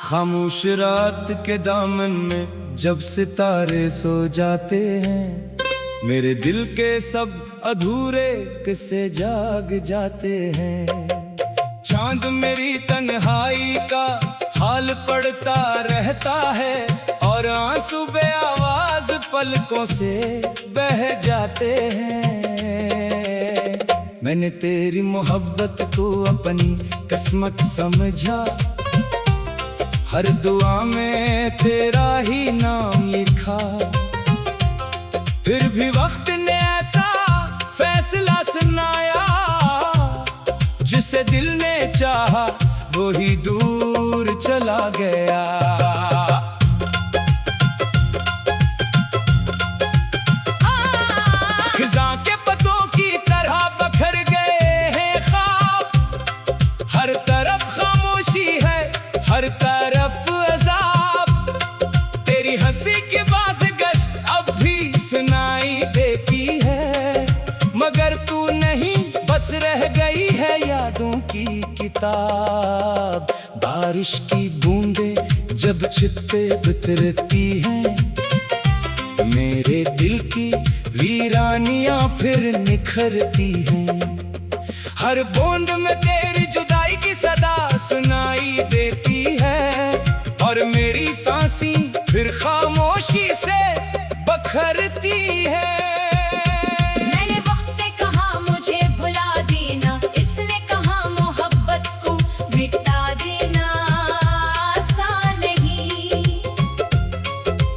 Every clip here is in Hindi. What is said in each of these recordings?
खामोश रात के दामन में जब सितारे सो जाते हैं, मेरे दिल के सब अधूरे किस्से जाग जाते हैं। चांद मेरी तन्हाई का हाल पढ़ता रहता है और आंसू बेआवाज पलकों से बह जाते हैं। मैंने तेरी मोहब्बत को अपनी किस्मत समझा, हर दुआ में तेरा ही नाम लिखा। फिर भी वक्त ने ऐसा फैसला सुनाया, जिसे दिल ने चाहा वो ही दूर चला गया। खिज़ां के पत्तों की तरह बखर गए हैं ख्वाब, हर तरफ खामोशी है, हर तरफ अज़ाब। तेरी हंसी की बाज़गश्त अब भी सुनाई देती है, मगर तू नहीं, बस रह गई है यादों की किताब। बारिश की बूंदें जब छत पे उतरती हैं, मेरे दिल की वीरानियां फिर निखरती हैं। हर बूंद में तेरी जुदाई की सदा सुनाई देती है, और मेरी सांसें फिर खामोशी से बखरती है। मैंने वक्त से कहा मुझे भुला देना, इसने कहा मोहब्बत को मिटा देना आसान नहीं।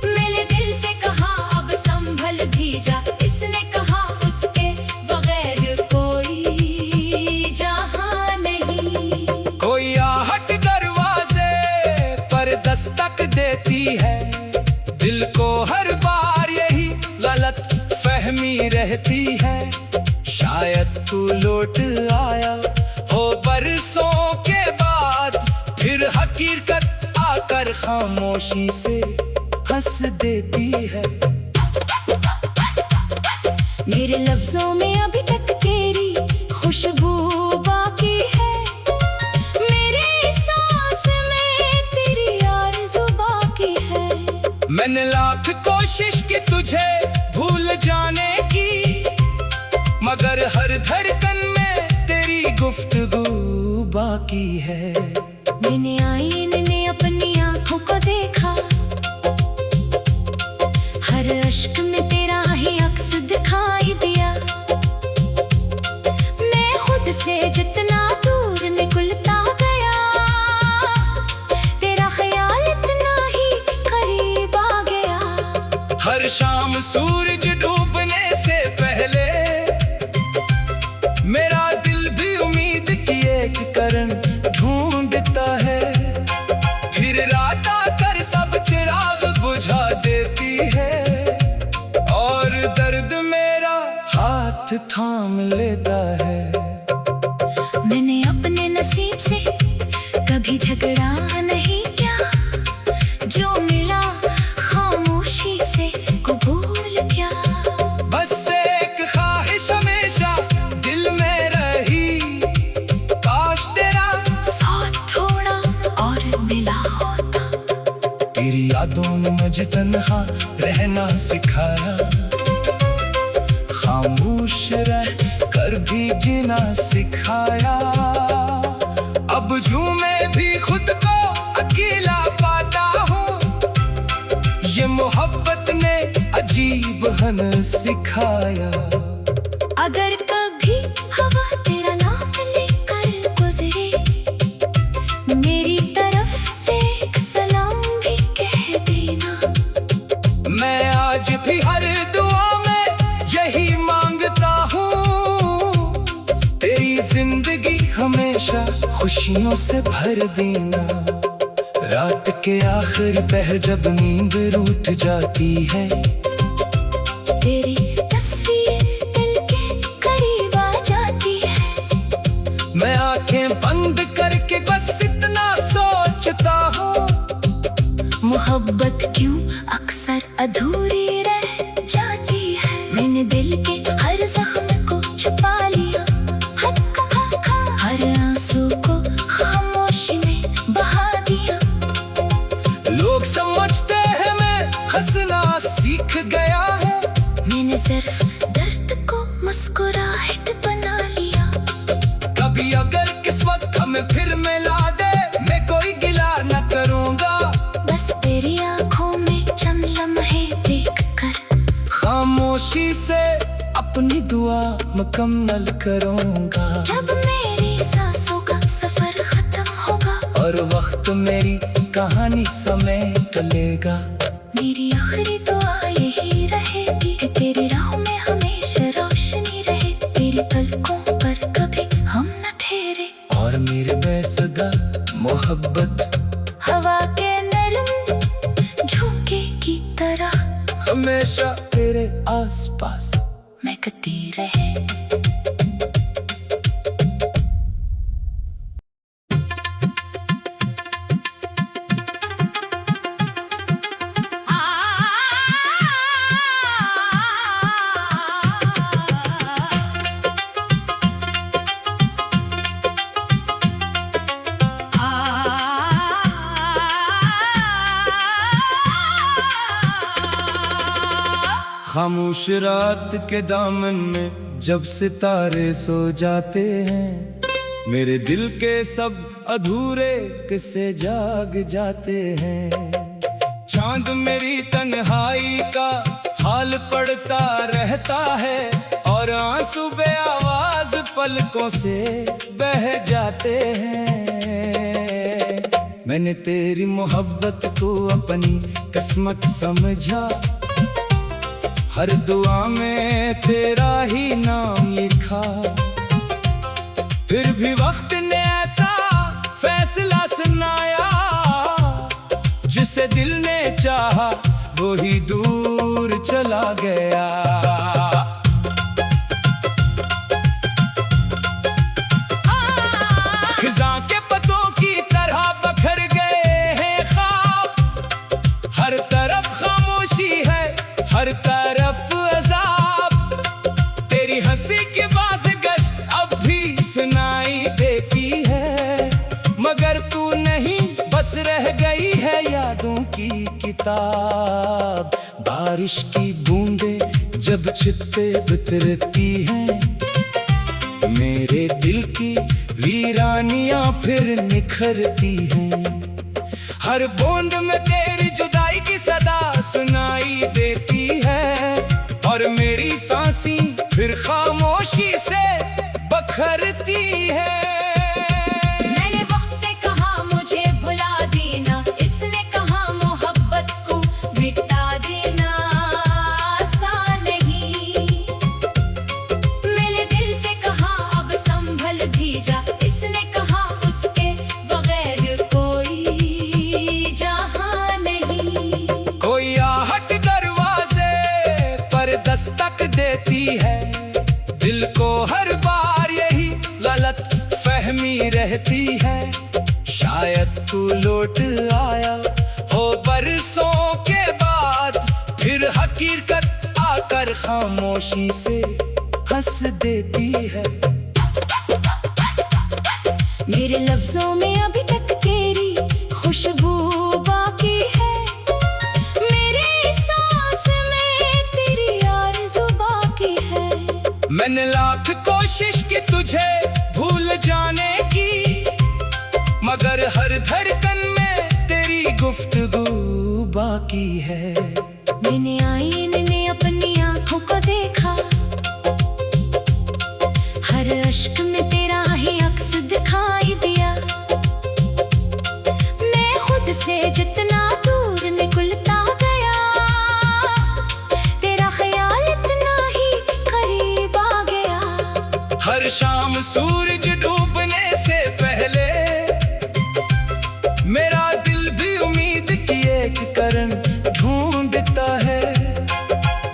मैंने दिल से कहा अब संभल भी जा, इसने कहा उसके बगैर कोई जहां नहीं। कोई आहट दरवाजे पर दस्तक देती है, दिल को हर बार यही गलत फहमी रहती है। शायद तू लौट आया हो बरसों के बाद, फिर हकीकत आकर खामोशी से हंस देती है। मेरे लफ्जों में अभी तक तेरी खुशबू बाकी है, मेरे सांस में तेरी आरज़ू बाकी है। मैंने लाख कोशिश की तुझे भूल जाने की, मगर हर धड़कन में तेरी गुफ्तगू बाकी है। मैंने आईने में अपनी आंखों को देखा, हर अश्क में तेरा ही अक्स दिखाई दिया। मैं खुद से जितना दूर निकलता गया, तेरा ख्याल इतना ही करीब आ गया। हर शाम सूरज डूबने से पहले मेरा दिल भी उम्मीद की एक किरण ढूंढता है, फिर रात आकर सब चिराग बुझा देती है, और दर्द मेरा हाथ थाम लेता है। मैंने अपने नसीब से कभी झगड़ा नहीं किया, जो मिला खामोशी से कबूल किया। बस एक ख्वाहिश हमेशा दिल में रही, काश तेरा साथ थोड़ा और मिला होता। तेरी यादों ने मुझे तन्हा रहना सिखाया, खामोश रह कर भी जीना सिखाया। अब जो मैं भी खुद को अकेला पाता हूँ, ये मोहब्बत ने अजीब हन सिखाया। अगर कभी हवा तेरा नाम लेकर गुजरे, मेरी तरफ से एक सलाम भी कह देना। मैं आज भी हर दुआ में यही मांगता हूँ, तेरी जिंदगी हमेशा खुशियों से भर देना। रात के आखिर पहर जब नींद रूठ जाती है, तेरी तस्वीर दिल के करीब आ जाती है। मैं आंखें बंद करके बस इतना सोचता हूँ, मोहब्बत क्यों अक्सर अधूरी रह जाती है। मैंने दिल के हर जख्म को छुपा लिया, हर आंसू को खामोशी में बहा दिया। मुस्कुराहट बना लिया। कभी अगर किस वक्त हमें फिर मिला दे, मैं कोई गिला न करूँगा। बस तेरी आंखों में चंद लम्हे देख कर खामोशी से अपनी दुआ मुकम्मल करूँगा। जब मेरी सांसों का सफर खत्म होगा और वक्त मेरी कहानी समेट लेगा, मेरी आखिरी दुआ यही रहेगी कि तेरी राहों में हमेशा रोशनी रहे, तेरी पलकों पर कभी हम न ठहरे। और मेरे बेसुदा मोहब्बत हवा के नरम झोंके की तरह हमेशा तेरे आसपास महकती रहे। खामोश रात के दामन में जब सितारे सो जाते हैं, मेरे दिल के सब अधूरे किस्से जाग जाते हैं। चांद मेरी तन्हाई का हाल पढ़ता रहता है, और आंसू बेआवाज पलकों से बह जाते हैं। मैंने तेरी मोहब्बत को अपनी किस्मत समझा, हर दुआ में तेरा ही नाम लिखा। फिर भी वक्त ने ऐसा फैसला सुनाया, जिसे दिल ने चाहा वो ही दूर चला गया। खिज़ां के पत्तों की तरह बखर गए हैं ख्वाब, हर तरफ खामोशी है, हर तरफ अज़ाब। तेरी हंसी की बाज़ गश्त अब भी सुनाई देती है, मगर तू नहीं, बस रह गई है यादों की किताब। बारिश की बूंदें जब छत पे बितरती हैं, मेरे दिल की वीरानियां फिर निखरती हैं। हर बूंद में तेरी जुदाई की सदा सुनाई देती है, और मेरी सांसी फिर खामोशी से बखरती है। मैंने वक्त से कहा मुझे भुला देना, इसने कहा मोहब्बत को मिटा देना आसान नहीं। मेरे दिल से कहा अब संभल भी जा, इसने कहा उसके बगैर कोई जहां नहीं। कोई आहट दरवाजे पर दस्तक देती है, दिल को हर बार यही गलत फहमी रहती है। शायद तू लौट आया हो बरसों के बाद, फिर हकीकत आकर खामोशी से हंस देती है। मेरे लफ्जों में अभी तक तेरी खुशबू बाकी है, मेरे सांस में तेरी आरज़ू बाकी है। मैंने लाख कोशिश की तुझे भूल जाने की, मगर हर धड़कन में तेरी गुफ्तगू बाकी है। मैंने आईने में अपनी आंखों को देखा, हर अश्क में तेरा ही अक्स दिखाई दिया। मैं खुद से जितना दूर निकलता गया, तेरा ख्याल इतना ही करीब आ गया। हर शाम सूरज डूबने से पहले मेरा दिल भी उम्मीद की एक किरण ढूंढता है।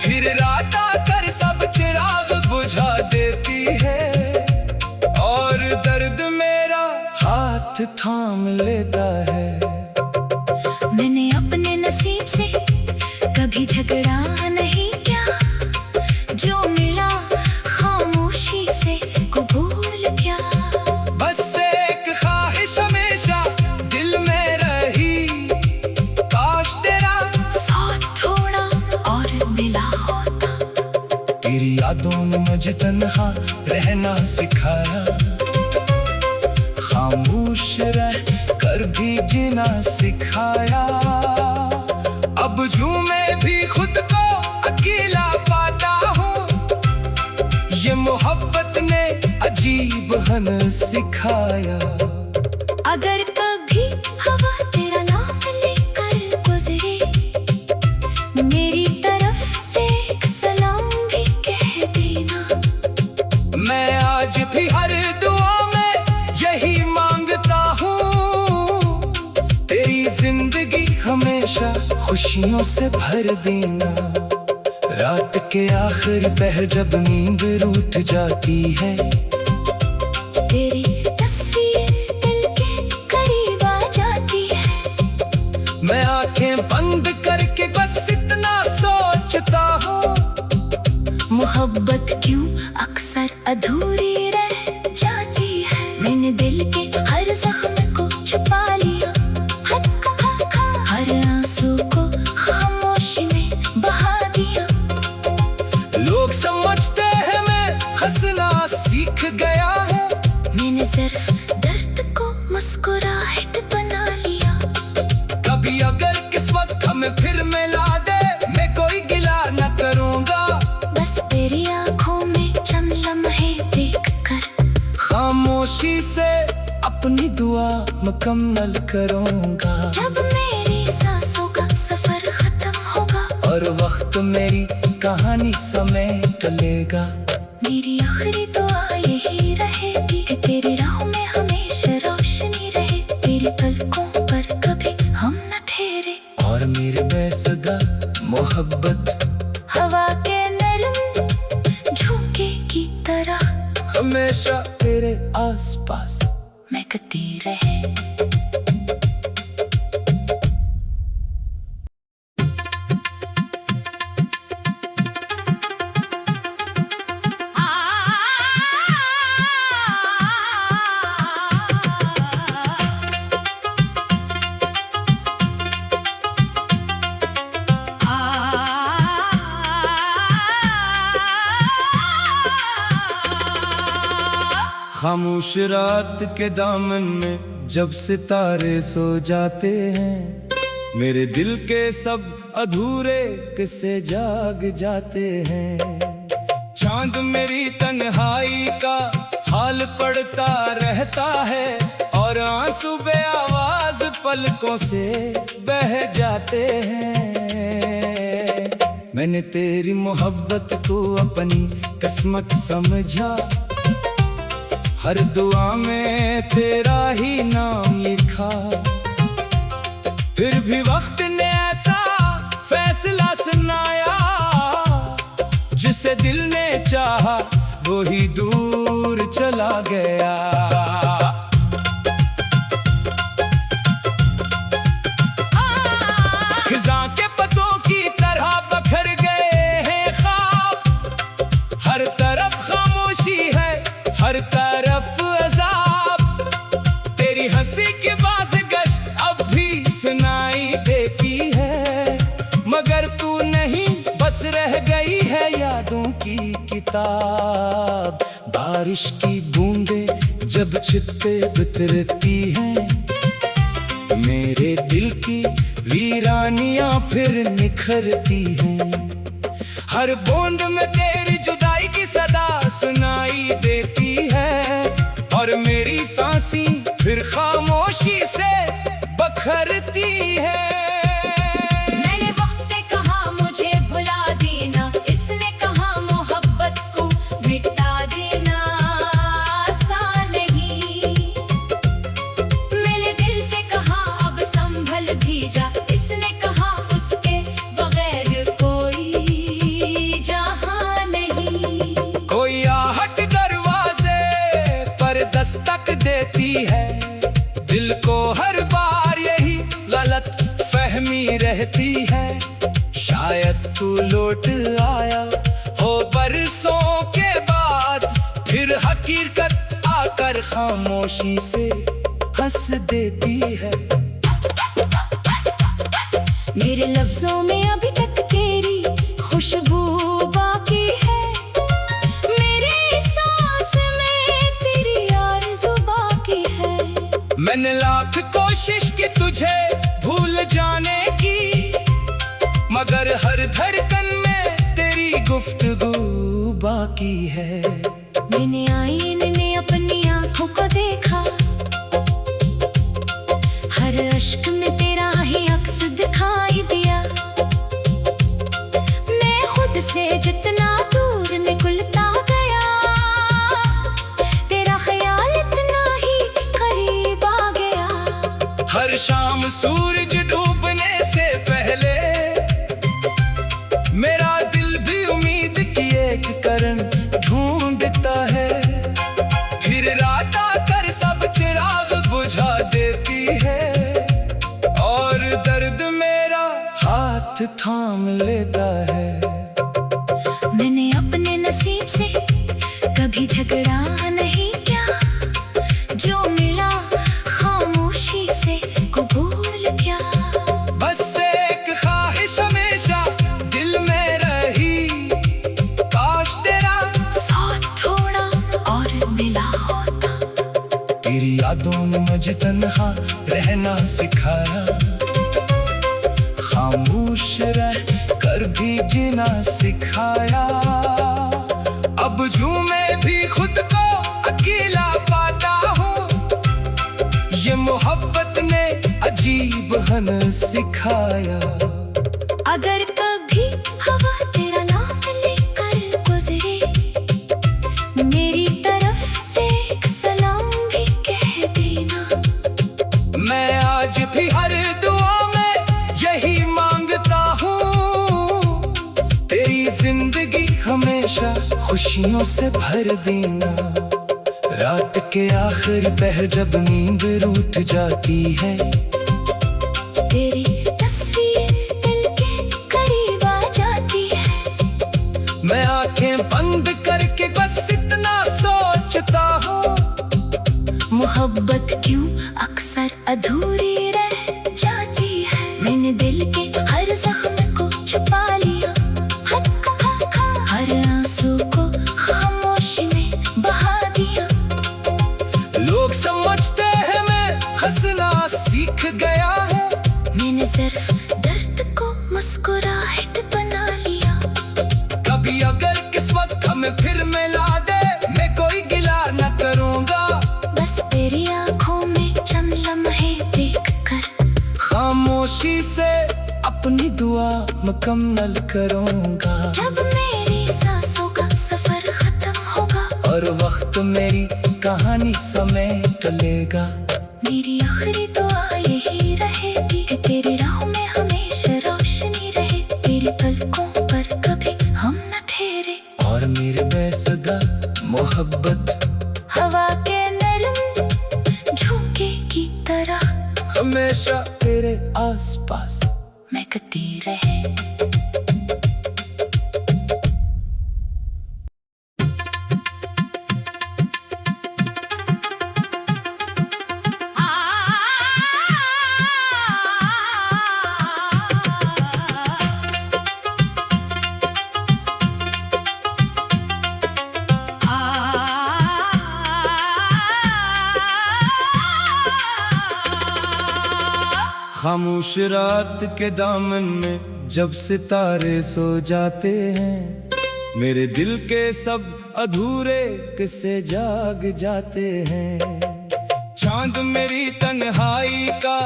फिर रात आकर सब चिराग बुझा देती है, और दर्द मेरा हाथ थाम लेता है। मैंने अपने नसीब से कभी झगड़ा नहीं किया, जो मिला खामोशी से कबूल किया। बस एक ख्वाहिश हमेशा दिल में रही, काश तेरा साथ थोड़ा और मिला होता। तेरी यादों ने मुझे तन्हा रहना सिखाया, खामोश रह कर भी जीना सिखाया। अब झूमे भी खुद को अकेला पाता हूँ, ये मोहब्बत ने अजीब हन सिखाया। अगर कभी हवा तेरा नाम लेकर गुजरे, मेरी तरफ से एक सलाम भी कह देना। मैं आज भी हर दुआ में यही मांगता हूँ, तेरी जिंदगी हमेशा खुशियों से भर देना। रात के आखिर पहर जब नींद रूठ जाती है, तेरी तस्वीर दिल के करीब आ जाती है। मैं आंखें बंद करके बस इतना सोचता हूँ, मोहब्बत क्यों अक्सर अधूरी रह जाती है। मैंने दिल के हर जख्म को छुपा लिया, हर आंसू को खामोशी में बहा दिया। लोग समझते हैं मैं हंसना सीख गया है, मैंने सिर्फ दर्द को मुस्कुराहट बना लिया। कभी अगर किस्मत हमें फिर मिला दे, मैं कोई गिला न करूँगा। बस तेरी आंखों में चंद लम्हे देख कर खामोशी से अपनी दुआ मुकम्मल करूँगा। जब मेरी सांसों का सफर खत्म होगा और वक्त मेरी कहानी समेट लेगा, मेरी आखिरी दुआ यही रहेगी कि तेरी राह में हमेशा रोशनी रहे, तेरी पलकों पर कभी हम न ठहरे। और मेरे बेसगा मोहब्बत हवा के नरम झोंके की तरह हमेशा तेरे आसपास महकती रहे। खामोश रात के दामन में जब सितारे सो जाते हैं, मेरे दिल के सब अधूरे किस्से जाग जाते हैं। चांद मेरी तन्हाई का हाल पढ़ता रहता है, और आंसू बे आवाज पलकों से बह जाते हैं। मैंने तेरी मोहब्बत को अपनी किस्मत समझा, हर दुआ में तेरा ही नाम लिखा। फिर भी वक्त ने ऐसा फैसला सुनाया, जिसे दिल ने चाहा वो ही दूर चला गया। खिज़ां के पत्तों की तरह बखर गए हैं ख्वाब, हर तरफ खामोशी है, हर तरफ अज़ाब। तेरी हंसी की बाज़ गश्त अब भी सुनाई देती है, मगर तू नहीं बस रह गई है यादों की किताब। बारिश की बूंदें जब छित पे बितरती हैं, मेरे दिल की वीरानियां फिर निखरती हैं। हर बूंद में तेरी जुदाई की सदा सुनाई देती है, और मेरी सांसी फिर खामोशी से बखरती है। मैंने वक्त से कहा मुझे भुला देना, इसने कहा मोहब्बत को मिटा देना आसान नहीं। मेरे दिल से कहा अब संभल भी जा, इसने कहा उसके बगैर कोई जहां नहीं। कोई आहट दरवाजे पर दस्तक देती है, दिल को हर बार यही गलत फहमी रहती है। शायद तू लौट आया हो बरसों के बाद, फिर हकीकत आकर खामोशी से हंस देती है। मेरे लफ्जों में अभी तक तेरी खुशबू बाकी है, मैंने लाख कोशिश की तुझे भूल जाने की, मगर हर धड़कन में तेरी गुफ्तगू बाकी है। मैंने आईने में अपनी आंखों को देखा, हर अश्क में तेरा ही अक्स दिखाई दिया। मैं खुद से जितना दूर निकलता गया, तेरा ख्याल इतना ही करीब आ गया। हर शाम सूरज डूबने से पहले मेरा दिल भी उम्मीद की एक किरण ढूंढता है, फिर रात आकर सब चिराग बुझा देती है, और दर्द मेरा हाथ थाम लेता है। मैंने अपने नसीब से कभी झगड़ा नहीं किया, जो मिला खामोशी से कबूल किया। बस एक ख्वाहिश हमेशा दिल में रही, काश तेरा साथ थोड़ा और मिला होता। तेरी यादों ने मुझे तन्हा रहना सिखाया, खामोश रह कर भी जीना सिखाया। अब झूमे भी खुद को अकेला पाता हूँ, ये मोहब्बत ने अजीब हन सिखाया। अगर कभी हवा तेरा नाम लेकर गुजरे, मेरी तरफ से एक सलाम भी कह देना। मैं आज भी हर दुआ में यही मांगता हूँ, तेरी जिंदगी हमेशा खुशियों से भर देना। रात के आखिर पहर जब नींद रूठ जाती है, तेरी तस्वीर दिल के करीब आ जाती है। मैं आंखें बंद करके बस इतना सोचता हूँ, मोहब्बत क्यों अक्सर अधूरी रह जाती है। मैंने दिल के हर जख्म को छुपा लिया, हर आंसू को खामोशी में बहा दिया। लोग समझते हैं मैं हंसना सीख गया है, मैंने सिर्फ दर्द को मुस्कुराहट बना लिया। कभी अगर किस्मत हमें फिर मिला दे, मैं कोई गिला न करूँगा। बस तेरी आंखों में चंद लम्हे देख कर खामोशी से अपनी दुआ मुकम्मल करूँगा। जब मेरी सांसों का सफर खत्म होगा, और वक्त मेरी कहानी समेट लेगा। मेरी आखिरी दुआ यही रहेगी कि तेरी राह में हमेशा रोशनी रहे, तेरी पलकों पर कभी हम न ठहरे। और मेरे बेसुदा मोहब्बत हवा के नरम झोंके की तरह हमेशा तेरे आसपास महकती रहे। खामोश रात के दामन में जब सितारे सो जाते हैं, मेरे दिल के सब अधूरे किस्से जाग जाते हैं। चांद मेरी तन्हाई का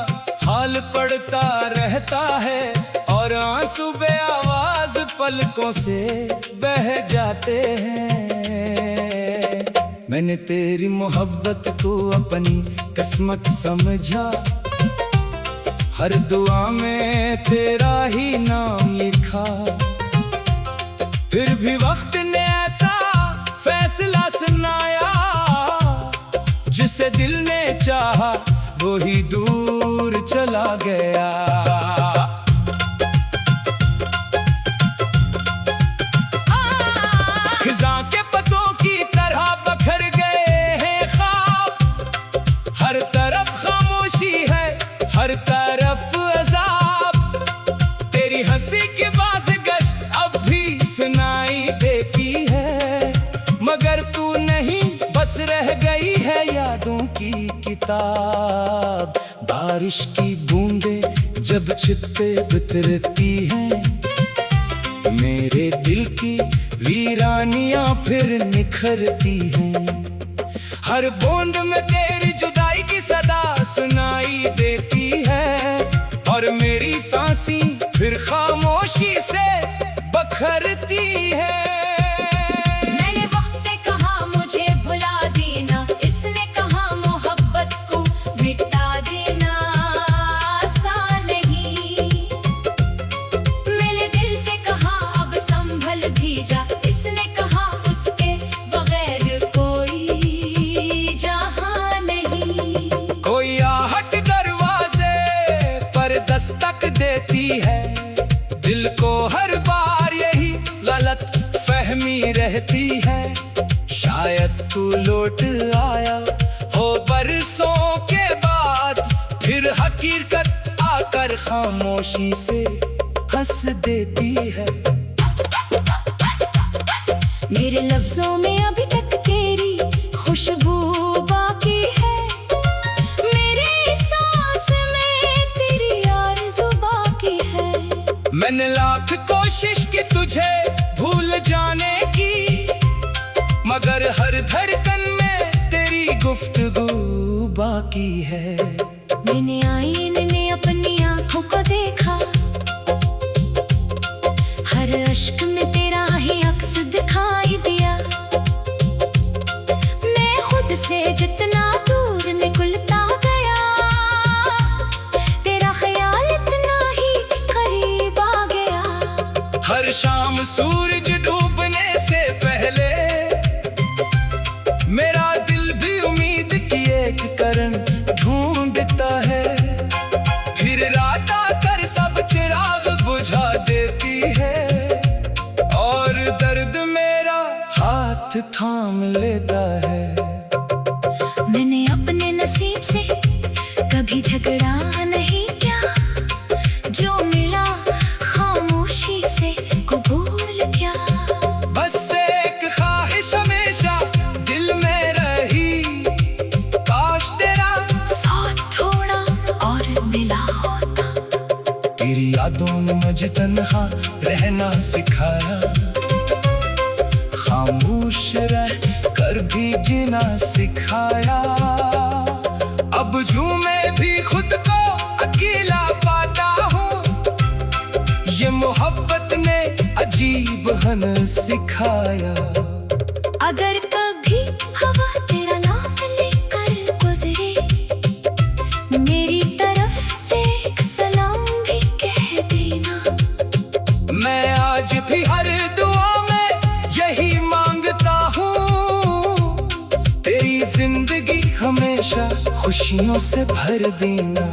हाल पढ़ता रहता है, और आंसू बे आवाज पलकों से बह जाते हैं। मैंने तेरी मोहब्बत को अपनी किस्मत समझा, हर दुआ में तेरा ही नाम लिखा। फिर भी वक्त ने ऐसा फैसला सुनाया, जिसे दिल ने चाहा वो ही दूर चला गया। खिज़ां के पत्तों की तरह बखर गए हैं ख्वाब, हर तरफ खामोशी है, हर तरफ अजाब। तेरी हंसी की बाज़ गश्त अब भी सुनाई देती है, मगर तू नहीं, बस रह गई है यादों की किताब। महताब। बारिश की बूंदें जब छत पे उतरती हैं, मेरे दिल की वीरानियां फिर निखरती हैं। हर बूंद में तेरी जुदाई की सदा सुनाई देती है, और मेरी सांसी फिर खामोशी से बखरती है। मैंने वक्त से कहा मुझे भुला देना, इसने कहा मोहब्बत को मिटा देना आसान नहीं। मेरे दिल से कहा अब संभल भी जा, इसने कहा उसके बगैर कोई जहां नहीं। कोई आहट दरवाजे पर दस्तक देती है, दिल को हर बार यही गलत फहमी रहती है। शायद तू लौट आया हो बरसों के बाद, फिर हकीकत आकर खामोशी से हंस देती है। मेरे लफ्जों में अभी तक तेरी खुशबू बाकी है, मेरे सांस में तेरी आरज़ू बाकी है। मैंने लाख कोशिश की तुझे भूल जाने की, मगर हर धड़कन में तेरी गुफ्तगू बाकी है। मैंने आईने में अपनी आंखों को देखा, हर अश्क में तेरा ही अक्स दिखाई दिया। मैं खुद से जितना दूर निकलता गया, तेरा ख्याल इतना ही करीब आ गया। हर शाम सूरज डूबने से पहले मेरा दिल भी उम्मीद की एक किरण ढूंढता है, फिर रात आकर सब चिराग बुझा देती है, और दर्द मेरा हाथ थाम लेता है। मैंने अपने नसीब से कभी झगड़ा नहीं किया, जो मिला खामोशी से कबूल किया। बस एक ख्वाहिश हमेशा दिल में रही, काश तेरा साथ थोड़ा और मिला होता। तेरी यादों ने मुझे तन्हा रहना सिखाया, खामोश रह कर भी जीना सिखाया। अब झूमे भी खुद को अकेला पाता हूँ, ये मोहब्बत ने अजीब हन सिखाया। अगर कभी हवा तेरा नाम लेकर गुजरे, मेरी तरफ से एक सलाम भी कह देना। मैं आज भी हर दुआ में यही मांगता हूँ, तेरी जिंदगी हमेशा खुशियों से भर देना।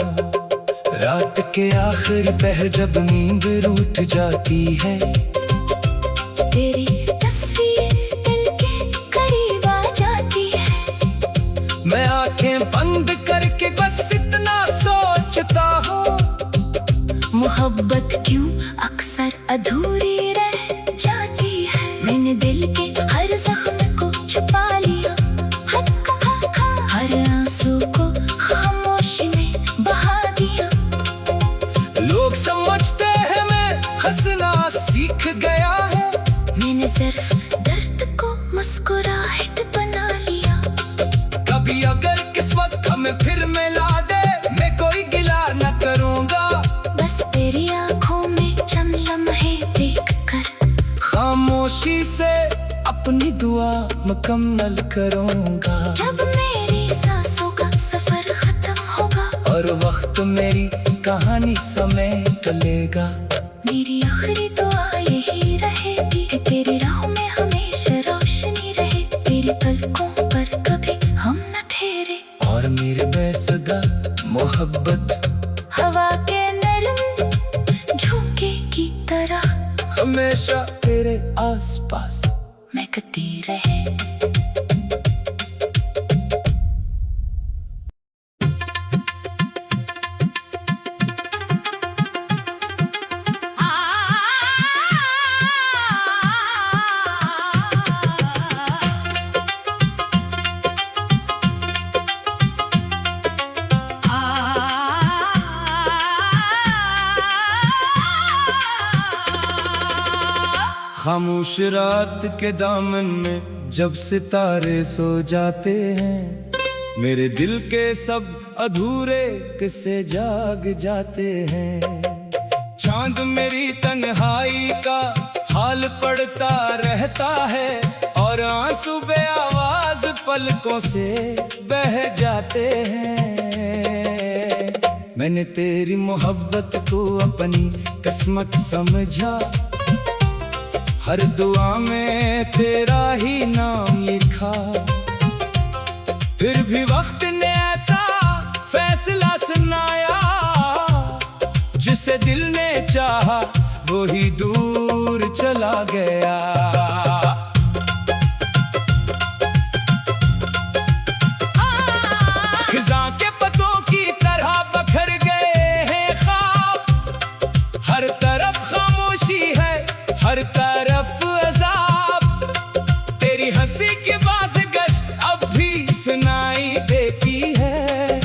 रात के आखिरी पहर जब नींद रूठ जाती है, तेरी तस्वीर दिल के करीब आ जाती है। मैं आंखें बंद करके बस इतना सोचता हूँ, मोहब्बत क्यों अक्सर अधूरी रह जाती है। मैंने दिल के हर जख्म को छुपा लिया, हर आंसू को खामोशी में बहा दिया। लोग समझते हैं मैं हंसना सीख गया है, मैंने सिर्फ दर्द को मुस्कुराहट बना लिया। कभी अगर किस्मत हमें फिर मिला दे, मैं कोई गिला न करूँगा। बस तेरी आंखों में चंद लम्हे देख कर खामोशी से अपनी दुआ मुकम्मल करूँगा। जब मेरी सांसों का सफर खत्म होगा, और वक्त मेरी कहानी समेट लेगा। मेरी आखिरी दुआ यही रहेगी कि तेरी राह में हमेशा रोशनी रहे, तेरी पलकों पर कभी हम न ठहरे। और मेरे बेसगा मोहब्बत हवा के नरम झोंके की तरह हमेशा तेरे आसपास महकती रहे। खामोश रात के दामन में जब सितारे सो जाते हैं, मेरे दिल के सब अधूरे किस्से जाग जाते हैं। चांद मेरी तन्हाई का हाल पढ़ता रहता है और आंसू बे आवाज पलकों से बह जाते हैं। मैंने तेरी मोहब्बत को अपनी किस्मत समझा, हर दुआ में तेरा ही नाम लिखा। फिर भी वक्त ने ऐसा फैसला सुनाया, जिसे दिल ने चाहा वो ही दूर चला गया। खिज़ां के पत्तों की तरह बखर गए हैं ख्वाब, हर तरफ खामोशी है, हर तरफ अज़ाब। तेरी हंसी की बाज़ गश्त अब भी सुनाई देती है,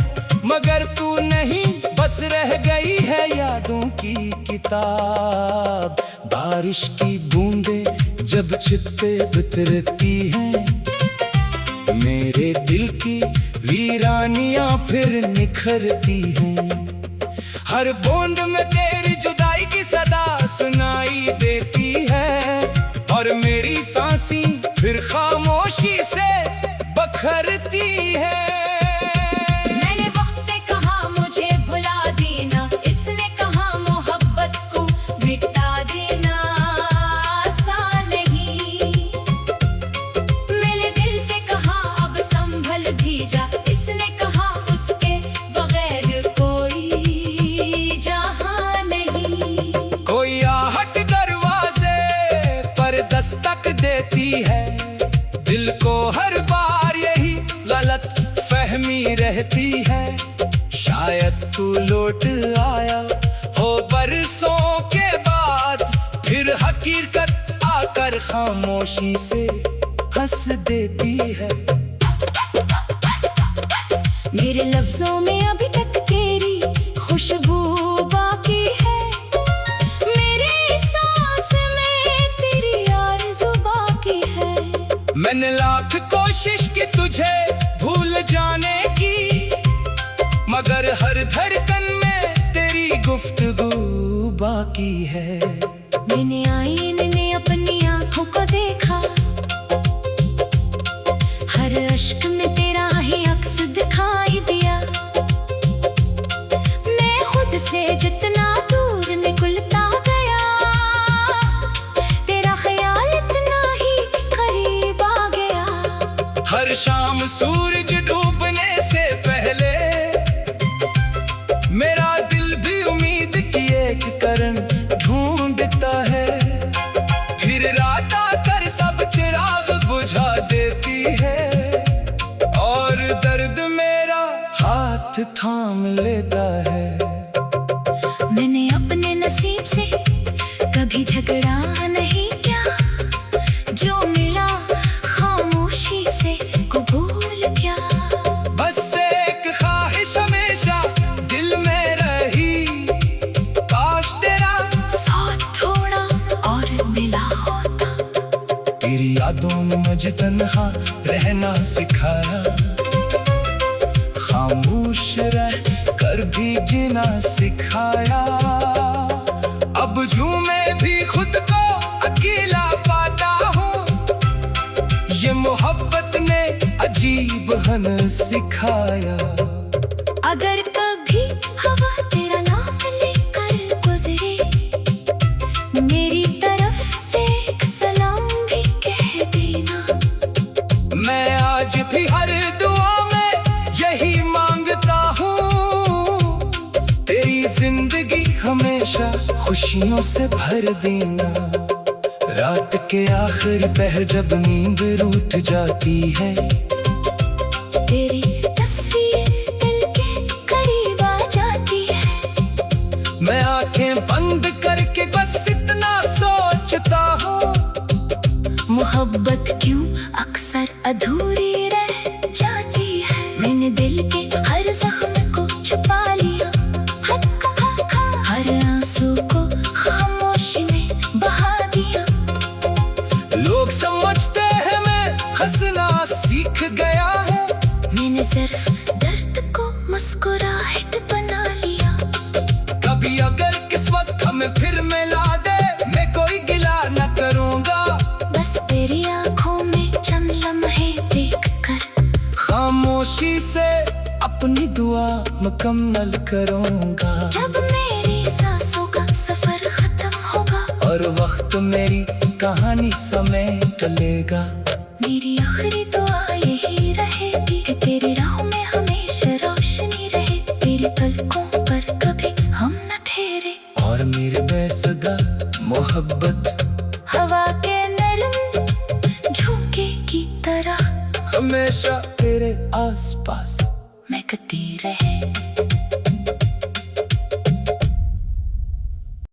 मगर तू नहीं बस रह गई है यादों की किताब। बारिश की बूंदें जब छत पे उतरती हैं, मेरे दिल की वीरानियां फिर निखरती हैं। हर बूंद में तेरी जुदाई की सदा सुनाई देती है, और मेरी सांसें फिर खामोशी से बखरती है। मैंने वक्त से कहा मुझे भुला देना, इसने कहा मोहब्बत को मिटा देना आसान नहीं। मेरे दिल से कहा अब संभल भी जा, इसने कहा उसके बगैर कोई जहां नहीं। कोई आहट दरवाजे पर दस्तक देती है, दिल को हर बार यही गलत फहमी रहती है। शायद तू लौट आया हो बरसों के बाद, फिर हकीकत आकर खामोशी से हंस देती है। मेरे लफ्जों में अभी तक तेरी खुशबू बाकी है, मेरे सांस में तेरी आरज़ू बाकी है। मैंने लाख कोशिश की तुझे भूल जाने की, मगर हर धड़कन में तेरी गुफ्तगू बाकी है। मैंने आईने में अपनी आंखों को देखा, हर अश्क में तेरा ही अक्स दिखाई दिया। मैं खुद से जितना दूर निकलता गया, तेरा ख्याल इतना ही करीब आ गया। हर शाम सूरज डूबने से पहले मेरा दिल भी उम्मीद की एक किरण ढूंढता है, फिर रात आकर सब चिराग बुझा देती है, और दर्द मेरा हाथ थाम लेता है। मैंने अपने नसीब से कभी झगड़ा नहीं किया, जो मिला खामोशी से कबूल किया। बस एक ख्वाहिश हमेशा दिल में रही, काश तेरा साथ थोड़ा और मिला होता। तेरी यादों में मुझे तन्हा रहना सिखाया, खामोश रह कर भी जीना सिखाया। अब झूमे भी खुद को अकेला पाता हूँ, ये मोहब्बत ने अजीब हन सिखाया। अगर कभी हवा तेरा नाम लेकर गुजरे, मेरी तरफ से एक सलाम भी कह देना। मैं आज भी हर दुआ में यही मांगता हूँ, तेरी जिंदगी हमेशा खुशियों से भर देना। रात के आखिरी पहर जब नींद रूठ जाती है, तेरी तस्वीर दिल के करीब आ जाती है। मैं आंखें बंद करके बस इतना सोचता हूँ, मोहब्बत क्यों अक्सर अधूरी रह जाती है। मैंने दिल के हर जख्म को छुपा लिया, हर आंसू को खामोशी में बहा दिया। सीख गया है। मैंने सिर्फ दर्द को मुस्कुराहट बना लिया। कभी अगर किस्मत हमें फिर मिला दे, मैं कोई गिला न करूँगा। बस तेरी आंखों में चंद लम्हे देख कर खामोशी से अपनी दुआ मुकम्मल करूँगा। जब मेरी सांसों का सफर खत्म होगा और वक्त मेरी कहानी समेट लेगा। मेरी आखिरी दुआ यही रहेगी कि तेरी राह में हमेशा रोशनी रहे। तेरी पलकों पर कभी हम न ठहरे। और मेरे बेसगा मोहब्बत हवा के नरम झोंके की तरह हमेशा तेरे आसपास महकती